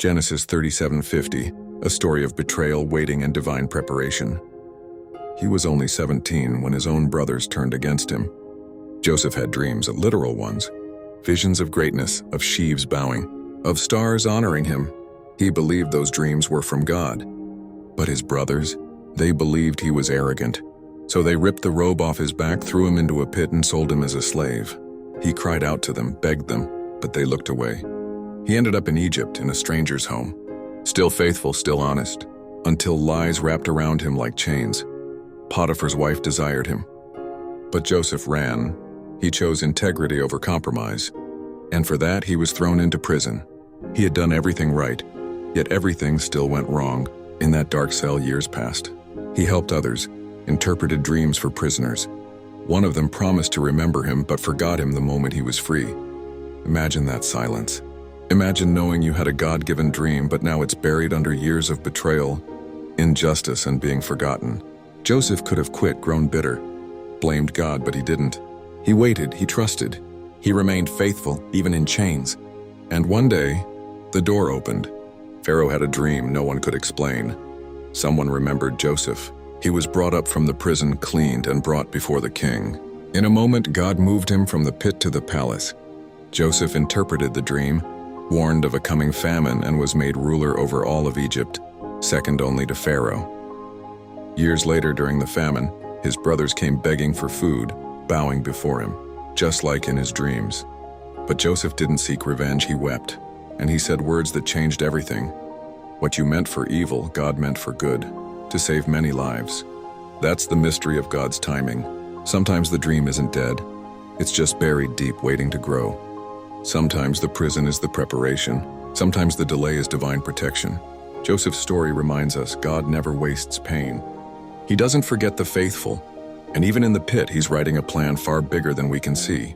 Genesis 37:50, a story of betrayal, waiting, and divine preparation. He was only 17 when his own brothers turned against him. Joseph had dreams, literal ones, visions of greatness, of sheaves bowing, of stars honoring him. He believed those dreams were from God. But his brothers, they believed he was arrogant. So they ripped the robe off his back, threw him into a pit, and sold him as a slave. He cried out to them, begged them, but they looked away. He ended up in Egypt, in a stranger's home. Still faithful, still honest, until lies wrapped around him like chains. Potiphar's wife desired him. But Joseph ran. He chose integrity over compromise. And for that, he was thrown into prison. He had done everything right, yet everything still went wrong. In that dark cell, years passed. He helped others, interpreted dreams for prisoners. One of them promised to remember him, but forgot him the moment he was free. Imagine that silence. Imagine knowing you had a God-given dream, but now it's buried under years of betrayal, injustice, and being forgotten. Joseph could have quit, grown bitter, blamed God, but he didn't. He waited, he trusted. He remained faithful, even in chains. And one day, the door opened. Pharaoh had a dream no one could explain. Someone remembered Joseph. He was brought up from the prison, cleaned, and brought before the king. In a moment, God moved him from the pit to the palace. Joseph interpreted the dream, warned of a coming famine, and was made ruler over all of Egypt, second only to Pharaoh. Years later, during the famine, his brothers came begging for food, bowing before him, just like in his dreams. But Joseph didn't seek revenge, he wept, and he said words that changed everything. What you meant for evil, God meant for good, to save many lives. That's the mystery of God's timing. Sometimes the dream isn't dead. It's just buried deep, waiting to grow. Sometimes the prison is the preparation. Sometimes the delay is divine protection. Joseph's story reminds us God never wastes pain. He doesn't forget the faithful. And even in the pit, he's writing a plan far bigger than we can see.